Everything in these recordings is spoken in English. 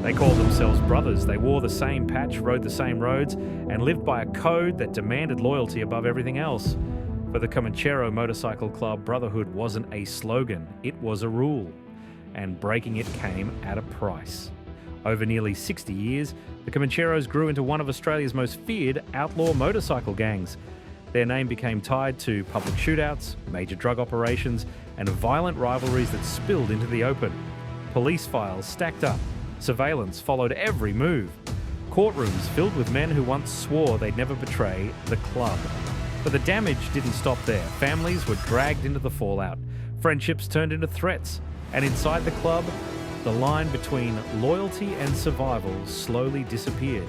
They called themselves brothers. They wore the same patch, rode the same roads, and lived by a code that demanded loyalty above everything else. For the Comanchero Motorcycle Club, Brotherhood wasn't a slogan, it was a rule. And breaking it came at a price. Over nearly 60 years, the Comancheros grew into one of Australia's most feared outlaw motorcycle gangs. Their name became tied to public shootouts, major drug operations, and violent rivalries that spilled into the open. Police files stacked up. Surveillance followed every move. Courtrooms filled with men who once swore they'd never betray the club. But the damage didn't stop there. Families were dragged into the fallout. Friendships turned into threats. And inside the club, the line between loyalty and survival slowly disappeared.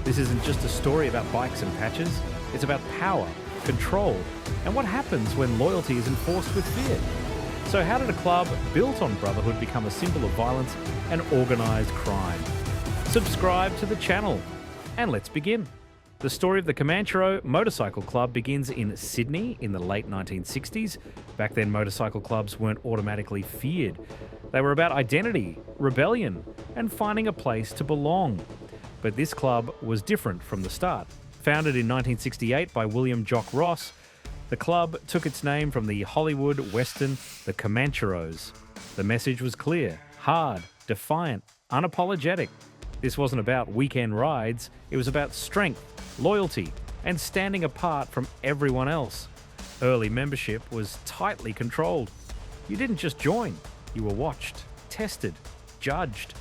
This isn't just a story about bikes and patches. It's about power, control, and what happens when loyalty is enforced with fear. So how did a club built on brotherhood become a symbol of violence and organised crime? Subscribe to the channel, and let's begin. The story of the Comanchero Motorcycle Club begins in Sydney in the late 1960s. Back then, motorcycle clubs weren't automatically feared. They were about identity, rebellion, and finding a place to belong. But this club was different from the start. Founded in 1968 by William Jock Ross, the club took its name from the Hollywood Western The Comancheros. The message was clear, hard, defiant, unapologetic. This wasn't about weekend rides, it was about strength, loyalty, and standing apart from everyone else. Early membership was tightly controlled. You didn't just join, you were watched, tested, judged.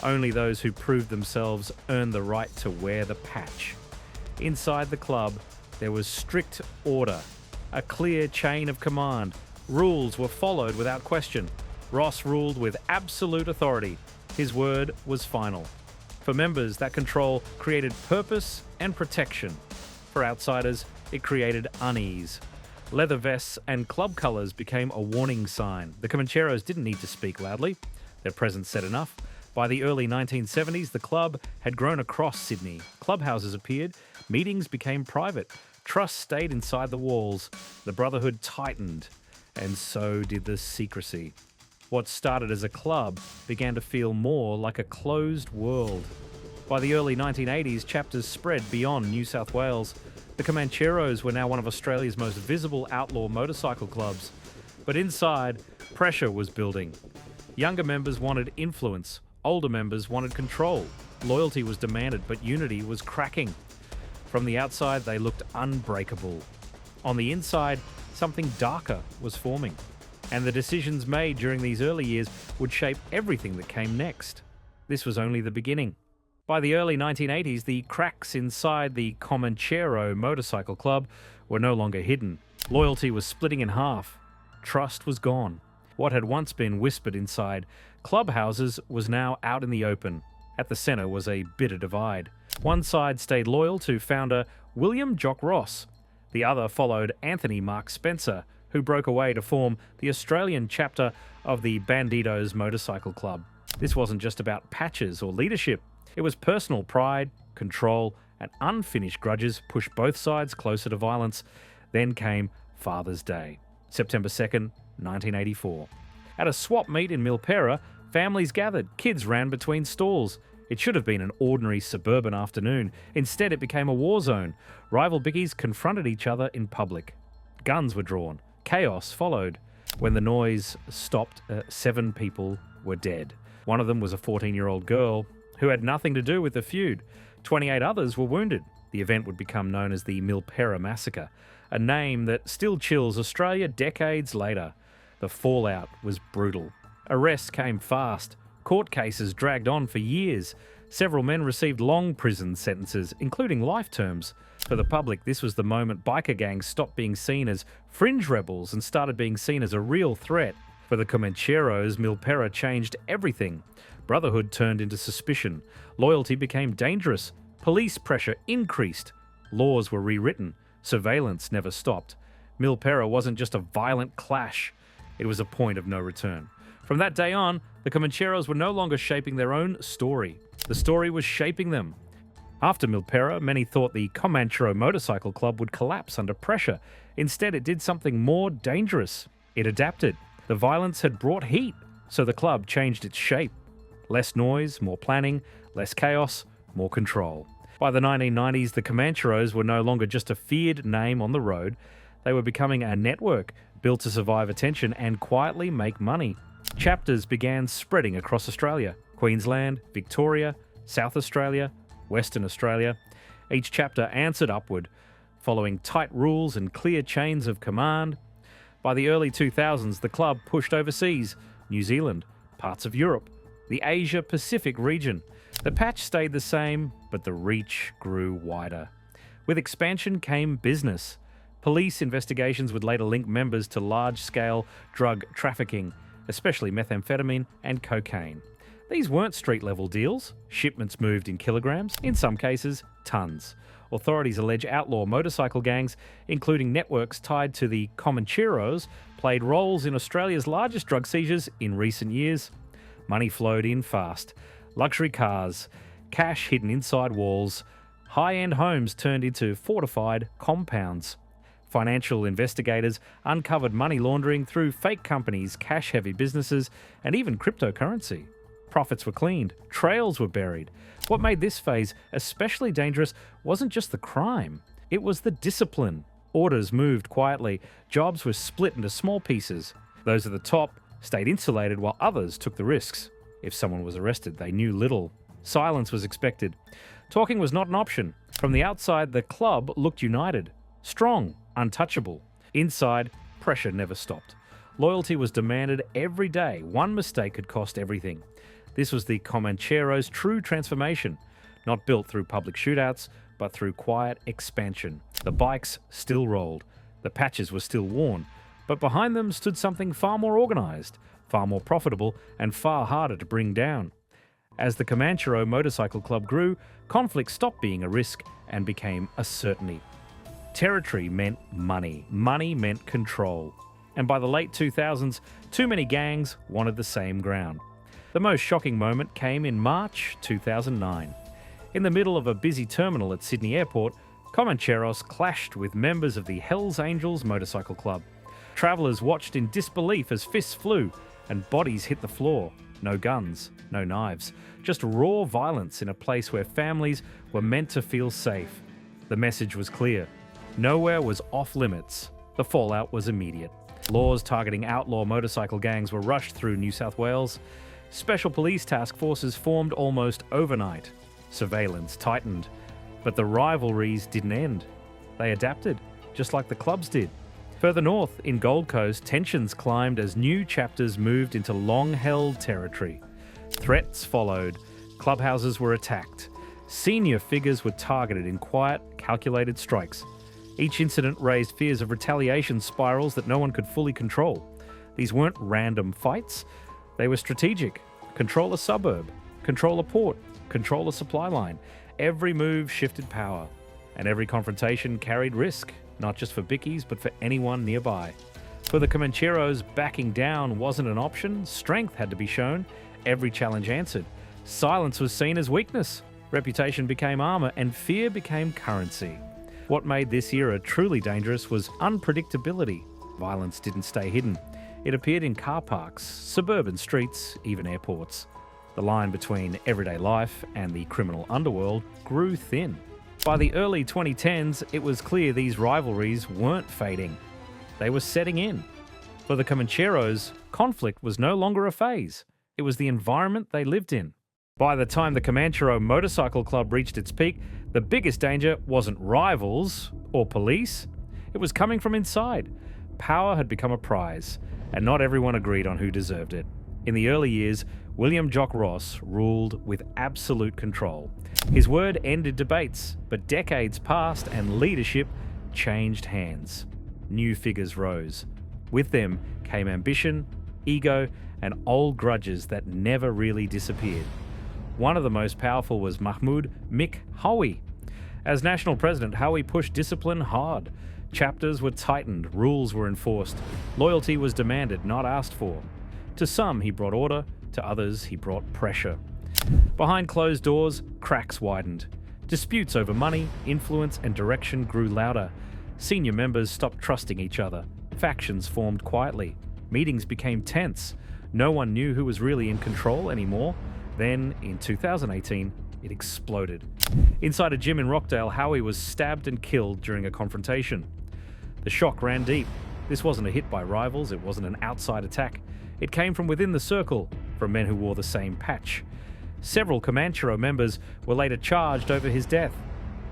Only those who proved themselves earned the right to wear the patch. Inside the club, there was strict order, a clear chain of command. Rules were followed without question. Ross ruled with absolute authority. His word was final. For members, that control created purpose and protection. For outsiders, it created unease. Leather vests and club colours became a warning sign. The Comancheros didn't need to speak loudly. Their presence said enough. By the early 1970s, the club had grown across Sydney. Clubhouses appeared, meetings became private, trust stayed inside the walls, the Brotherhood tightened, and so did the secrecy. What started as a club began to feel more like a closed world. By the early 1980s, chapters spread beyond New South Wales. The Comancheros were now one of Australia's most visible outlaw motorcycle clubs. But inside, pressure was building. Younger members wanted influence. Older members wanted control. Loyalty was demanded, but unity was cracking. From the outside, they looked unbreakable. On the inside, something darker was forming. And the decisions made during these early years would shape everything that came next. This was only the beginning. By the early 1980s, the cracks inside the Comanchero Motorcycle Club were no longer hidden. Loyalty was splitting in half. Trust was gone. What had once been whispered inside clubhouses was now out in the open. At the centre was a bitter divide. One side stayed loyal to founder William Jock Ross. The other followed Anthony Mark Spencer, who broke away to form the Australian chapter of the Bandidos Motorcycle Club. This wasn't just about patches or leadership. It was personal pride, control, and unfinished grudges pushed both sides closer to violence. Then came Father's Day, September 2nd, 1984. At a swap meet in Milpera, families gathered, kids ran between stalls. It should have been an ordinary suburban afternoon. Instead, it became a war zone. Rival bickies confronted each other in public. Guns were drawn. Chaos followed. When the noise stopped, 7 people were dead. One of them was a 14-year-old girl who had nothing to do with the feud. 28 others were wounded. The event would become known as the Milpera Massacre, a name that still chills Australia decades later. The fallout was brutal. Arrests came fast. Court cases dragged on for years. Several men received long prison sentences, including life terms. For the public, this was the moment biker gangs stopped being seen as fringe rebels and started being seen as a real threat. For the Comancheros, Milpera changed everything. Brotherhood turned into suspicion. Loyalty became dangerous. Police pressure increased. Laws were rewritten. Surveillance never stopped. Milpera wasn't just a violent clash. It was a point of no return. From that day on, the Comancheros were no longer shaping their own story. The story was shaping them. After Milpera, many thought the Comanchero Motorcycle Club would collapse under pressure. Instead, it did something more dangerous. It adapted. The violence had brought heat, so the club changed its shape. Less noise, more planning, less chaos, more control. By the 1990s, the Comancheros were no longer just a feared name on the road. They were becoming a network built to survive attention and quietly make money. Chapters began spreading across Australia: Queensland, Victoria, South Australia, Western Australia. Each chapter answered upward, following tight rules and clear chains of command. By the early 2000s, the club pushed overseas: New Zealand, parts of Europe, the Asia-Pacific region. The patch stayed the same, but the reach grew wider. With expansion came business. Police investigations would later link members to large-scale drug trafficking, especially methamphetamine and cocaine. These weren't street-level deals. Shipments moved in kilograms, in some cases, tons. Authorities allege outlaw motorcycle gangs, including networks tied to the Comancheros, played roles in Australia's largest drug seizures in recent years. Money flowed in fast. Luxury cars, cash hidden inside walls, high-end homes turned into fortified compounds. Financial investigators uncovered money laundering through fake companies, cash-heavy businesses, and even cryptocurrency. Profits were cleaned, trails were buried. What made this phase especially dangerous wasn't just the crime, it was the discipline. Orders moved quietly, jobs were split into small pieces. Those at the top stayed insulated while others took the risks. If someone was arrested, they knew little. Silence was expected. Talking was not an option. From the outside, the club looked united, strong, untouchable. Inside, pressure never stopped. Loyalty was demanded every day. One mistake could cost everything. This was the Comancheros' true transformation, not built through public shootouts, but through quiet expansion. The bikes still rolled. The patches were still worn. But behind them stood something far more organised, far more profitable, and far harder to bring down. As the Comanchero Motorcycle Club grew, conflict stopped being a risk and became a certainty. Territory meant money. Money meant control. And by the late 2000s, too many gangs wanted the same ground. The most shocking moment came in March 2009. In the middle of a busy terminal at Sydney Airport, Comancheros clashed with members of the Hells Angels Motorcycle Club. Travellers watched in disbelief as fists flew and bodies hit the floor. No guns, no knives, just raw violence in a place where families were meant to feel safe. The message was clear. Nowhere was off limits. The fallout was immediate. Laws targeting outlaw motorcycle gangs were rushed through New South Wales. Special police task forces formed almost overnight. Surveillance tightened. But the rivalries didn't end. They adapted, just like the clubs did. Further north, in Gold Coast, tensions climbed as new chapters moved into long-held territory. Threats followed. Clubhouses were attacked. Senior figures were targeted in quiet, calculated strikes. Each incident raised fears of retaliation spirals that no one could fully control. These weren't random fights. They were strategic. Control a suburb, control a port, control a supply line. Every move shifted power, and every confrontation carried risk, not just for bickies, but for anyone nearby. For the Comancheros, backing down wasn't an option. Strength had to be shown. Every challenge answered. Silence was seen as weakness. Reputation became armor, and fear became currency. What made this era truly dangerous was unpredictability. Violence didn't stay hidden. It appeared in car parks, suburban streets, even airports. The line between everyday life and the criminal underworld grew thin. By the early 2010s, it was clear these rivalries weren't fading. They were setting in. For the Comancheros, conflict was no longer a phase. It was the environment they lived in. By the time the Comanchero Motorcycle Club reached its peak, the biggest danger wasn't rivals or police. It was coming from inside. Power had become a prize, and not everyone agreed on who deserved it. In the early years, William Jock Ross ruled with absolute control. His word ended debates, but decades passed and leadership changed hands. New figures rose. With them came ambition, ego, and old grudges that never really disappeared. One of the most powerful was Mahmoud Mick Howie. As national president, Howie pushed discipline hard. Chapters were tightened, rules were enforced. Loyalty was demanded, not asked for. To some, he brought order. To others, he brought pressure. Behind closed doors, cracks widened. Disputes over money, influence, and direction grew louder. Senior members stopped trusting each other. Factions formed quietly. Meetings became tense. No one knew who was really in control anymore. Then, in 2018, it exploded. Inside a gym in Rockdale, Howie was stabbed and killed during a confrontation. The shock ran deep. This wasn't a hit by rivals, it wasn't an outside attack. It came from within the circle, from men who wore the same patch. Several Comanchero members were later charged over his death.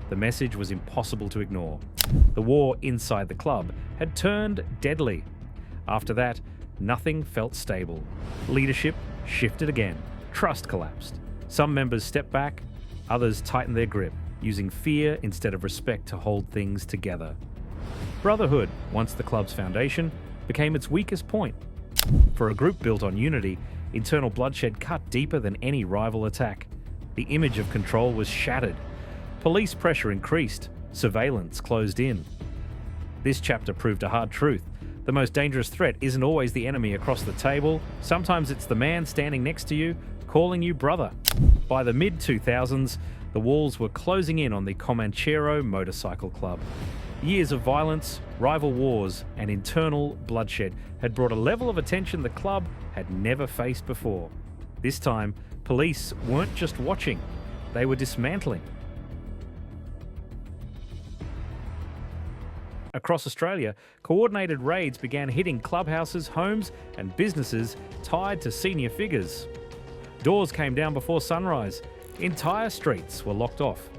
The message was impossible to ignore. The war inside the club had turned deadly. After that, nothing felt stable. Leadership shifted again. Trust collapsed. Some members stepped back, others tightened their grip, using fear instead of respect to hold things together. Brotherhood, once the club's foundation, became its weakest point. For a group built on unity, internal bloodshed cut deeper than any rival attack. The image of control was shattered. Police pressure increased. Surveillance closed in. This chapter proved a hard truth. The most dangerous threat isn't always the enemy across the table. Sometimes it's the man standing next to you, calling you brother. By the mid-2000s, the walls were closing in on the Comanchero Motorcycle Club. Years of violence, rival wars, and internal bloodshed had brought a level of attention the club had never faced before. This time, police weren't just watching, they were dismantling. Across Australia, coordinated raids began hitting clubhouses, homes, and businesses tied to senior figures. Doors came down before sunrise. Entire streets were locked off.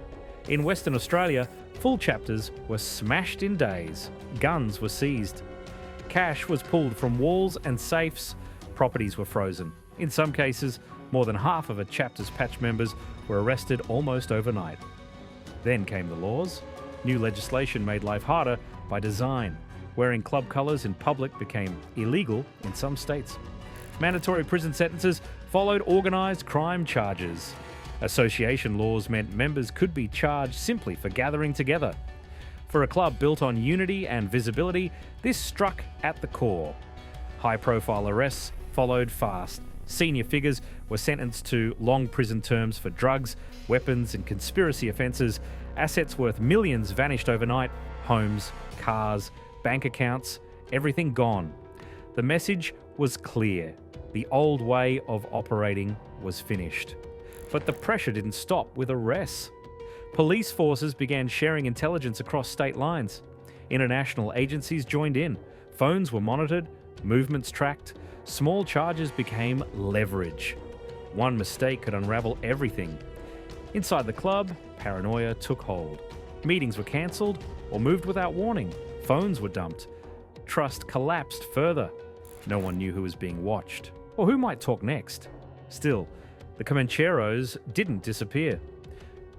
In Western Australia, full chapters were smashed in days. Guns were seized. Cash was pulled from walls and safes. Properties were frozen. In some cases, more than half of a chapter's patch members were arrested almost overnight. Then came the laws. New legislation made life harder by design. Wearing club colours in public became illegal in some states. Mandatory prison sentences followed organised crime charges. Association laws meant members could be charged simply for gathering together. For a club built on unity and visibility, this struck at the core. High-profile arrests followed fast. Senior figures were sentenced to long prison terms for drugs, weapons, and conspiracy offences. Assets worth millions vanished overnight. Homes, cars, bank accounts, everything gone. The message was clear. The old way of operating was finished. But the pressure didn't stop with arrests. Police forces began sharing intelligence across state lines. International agencies joined in. Phones were monitored, movements tracked. Small charges became leverage. One mistake could unravel everything. Inside the club, paranoia took hold. Meetings were cancelled or moved without warning. Phones were dumped. Trust collapsed further. No one knew who was being watched or who might talk next. Still, the Comancheros didn't disappear.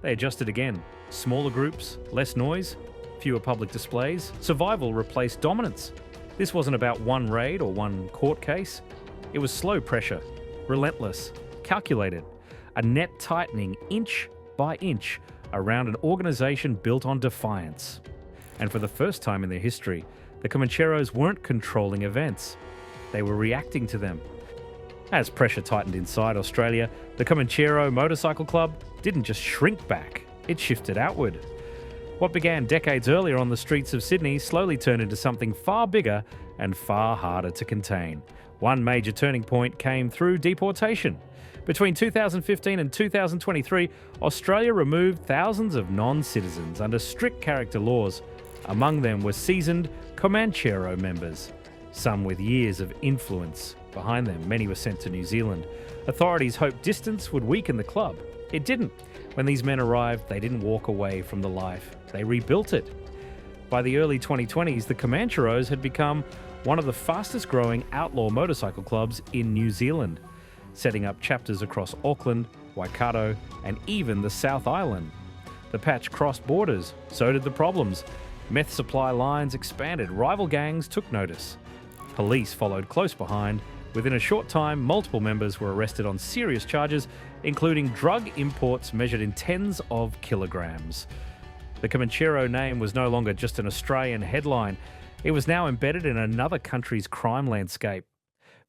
They adjusted again. Smaller groups, less noise, fewer public displays. Survival replaced dominance. This wasn't about one raid or one court case. It was slow pressure, relentless, calculated, a net tightening inch by inch around an organisation built on defiance. And for the first time in their history, the Comancheros weren't controlling events. They were reacting to them. As pressure tightened inside Australia, the Comanchero Motorcycle Club didn't just shrink back, it shifted outward. What began decades earlier on the streets of Sydney slowly turned into something far bigger and far harder to contain. One major turning point came through deportation. Between 2015 and 2023, Australia removed thousands of non-citizens under strict character laws. Among them were seasoned Comanchero members, some with years of influence behind them. Many were sent to New Zealand. Authorities hoped distance would weaken the club. It didn't. When these men arrived, they didn't walk away from the life. They rebuilt it. By the early 2020s, the Comancheros had become one of the fastest growing outlaw motorcycle clubs in New Zealand, setting up chapters across Auckland, Waikato, and even the South Island. The patch crossed borders, so did the problems. Meth supply lines expanded, rival gangs took notice. Police followed close behind. Within a short time, multiple members were arrested on serious charges, including drug imports measured in tens of kilograms. The Comanchero name was no longer just an Australian headline. It was now embedded in another country's crime landscape.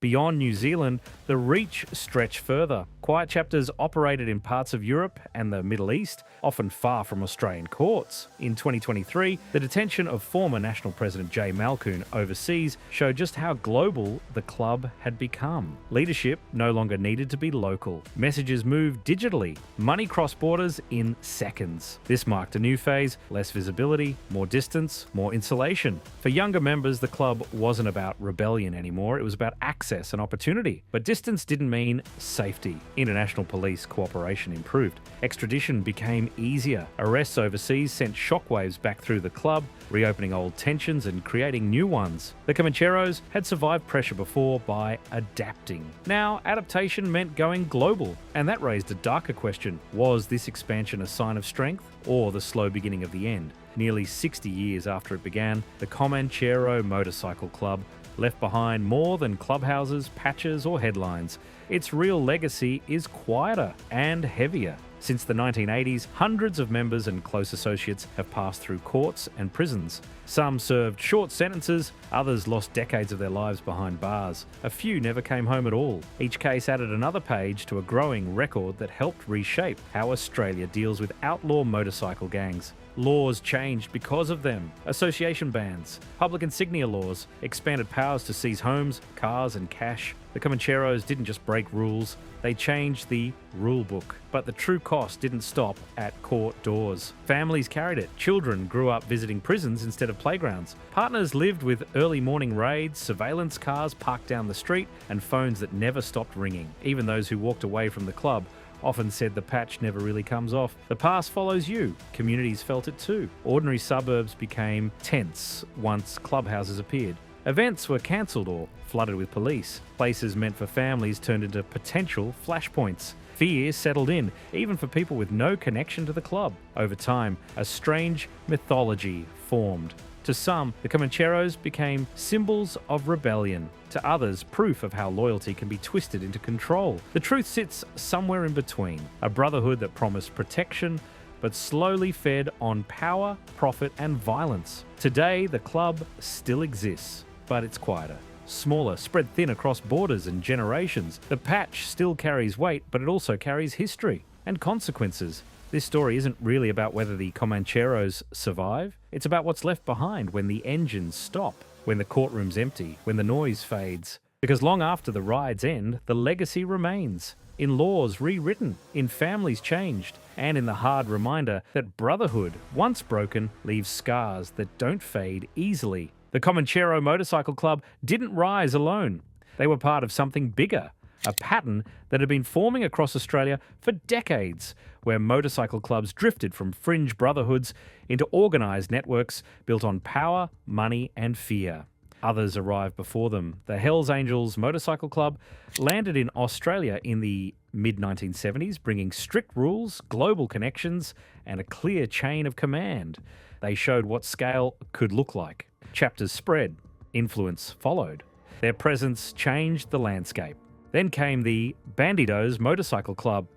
Beyond New Zealand, the reach stretched further. Quiet chapters operated in parts of Europe and the Middle East, often far from Australian courts. In 2023, the detention of former National President Jay Malkoon overseas showed just how global the club had become. Leadership no longer needed to be local. Messages moved digitally. Money crossed borders in seconds. This marked a new phase: less visibility, more distance, more insulation. For younger members, the club wasn't about rebellion anymore. It was about access and opportunity. But distance didn't mean safety. International police cooperation improved. Extradition became easier. Arrests overseas sent shockwaves back through the club, reopening old tensions and creating new ones. The Comancheros had survived pressure before by adapting. Now, adaptation meant going global, and that raised a darker question. Was this expansion a sign of strength or the slow beginning of the end? Nearly 60 years after it began, the Comanchero Motorcycle Club left behind more than clubhouses, patches, or headlines. Its real legacy is quieter and heavier. Since the 1980s, hundreds of members and close associates have passed through courts and prisons. Some served short sentences, others lost decades of their lives behind bars. A few never came home at all. Each case added another page to a growing record that helped reshape how Australia deals with outlaw motorcycle gangs. Laws changed because of them. Association bans, public insignia laws, expanded powers to seize homes, cars, and cash. The Comancheros didn't just break rules, they changed the rule book. But the true cost didn't stop at court doors. Families carried it. Children grew up visiting prisons instead of playgrounds. Partners lived with early morning raids, surveillance cars parked down the street, and phones that never stopped ringing. Even those who walked away from the club often said the patch never really comes off. The past follows you. Communities felt it too. Ordinary suburbs became tense once clubhouses appeared. Events were cancelled or flooded with police. Places meant for families turned into potential flashpoints. Fear settled in, even for people with no connection to the club. Over time, a strange mythology formed. To some, the Comancheros became symbols of rebellion. To others, proof of how loyalty can be twisted into control. The truth sits somewhere in between. A brotherhood that promised protection, but slowly fed on power, profit, and violence. Today, the club still exists, but it's quieter. Smaller, spread thin across borders and generations. The patch still carries weight, but it also carries history and consequences. This story isn't really about whether the Comancheros survive. It's about what's left behind when the engines stop, when the courtroom's empty, when the noise fades. Because long after the rides end, the legacy remains. In laws rewritten, in families changed, and in the hard reminder that brotherhood, once broken, leaves scars that don't fade easily. The Comanchero Motorcycle Club didn't rise alone. They were part of something bigger, a pattern that had been forming across Australia for decades, where motorcycle clubs drifted from fringe brotherhoods into organised networks built on power, money, and fear. Others arrived before them. The Hells Angels Motorcycle Club landed in Australia in the mid-1970s, bringing strict rules, global connections, and a clear chain of command. They showed what scale could look like. Chapters spread, influence followed. Their presence changed the landscape. Then came the Bandidos Motorcycle Club,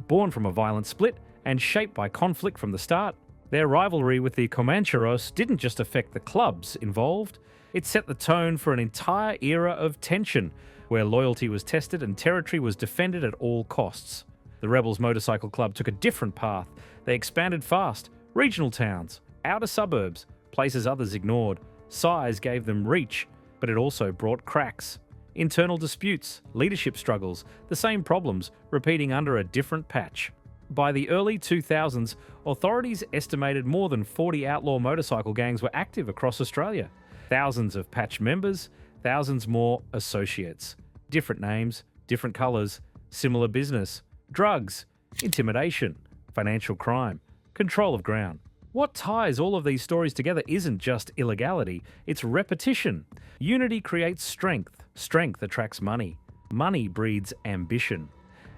born from a violent split and shaped by conflict from the start. Their rivalry with the Comancheros didn't just affect the clubs involved, it set the tone for an entire era of tension, where loyalty was tested and territory was defended at all costs. The Rebels Motorcycle Club took a different path. They expanded fast. Regional towns, outer suburbs, places others ignored. Size gave them reach, but it also brought cracks. Internal disputes, leadership struggles, the same problems, repeating under a different patch. By the early 2000s, authorities estimated more than 40 outlaw motorcycle gangs were active across Australia. Thousands of patch members, thousands more associates. Different names, different colours, similar business, drugs, intimidation, financial crime, control of ground. What ties all of these stories together isn't just illegality, it's repetition. Unity creates strength. Strength attracts money. Money breeds ambition.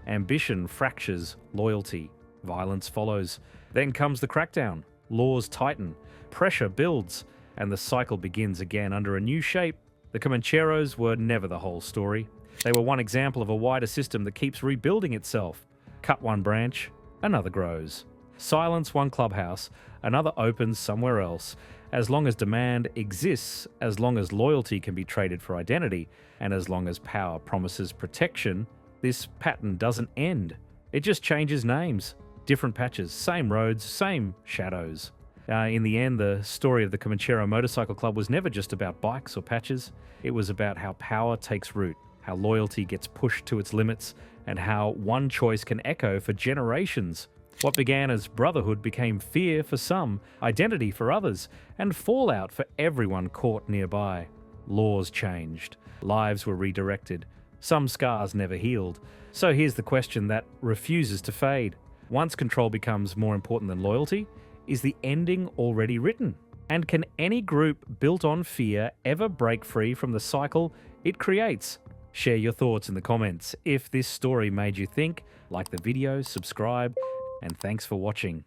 Ambition fractures loyalty. Violence follows. Then comes the crackdown. Laws tighten. Pressure builds. And the cycle begins again under a new shape. The Comancheros were never the whole story. They were one example of a wider system that keeps rebuilding itself. Cut one branch, another grows. Silence one clubhouse, another opens somewhere else. As long as demand exists, as long as loyalty can be traded for identity, and as long as power promises protection, this pattern doesn't end. It just changes names. Different patches, same roads, same shadows. In the end, the story of the Comanchero Motorcycle Club was never just about bikes or patches. It was about how power takes root, how loyalty gets pushed to its limits, and how one choice can echo for generations. What began as brotherhood became fear for some, identity for others, and fallout for everyone caught nearby. Laws changed. Lives were redirected. Some scars never healed. So here's the question that refuses to fade. Once control becomes more important than loyalty, is the ending already written? And can any group built on fear ever break free from the cycle it creates? Share your thoughts in the comments. If this story made you think, like the video, subscribe, and thanks for watching.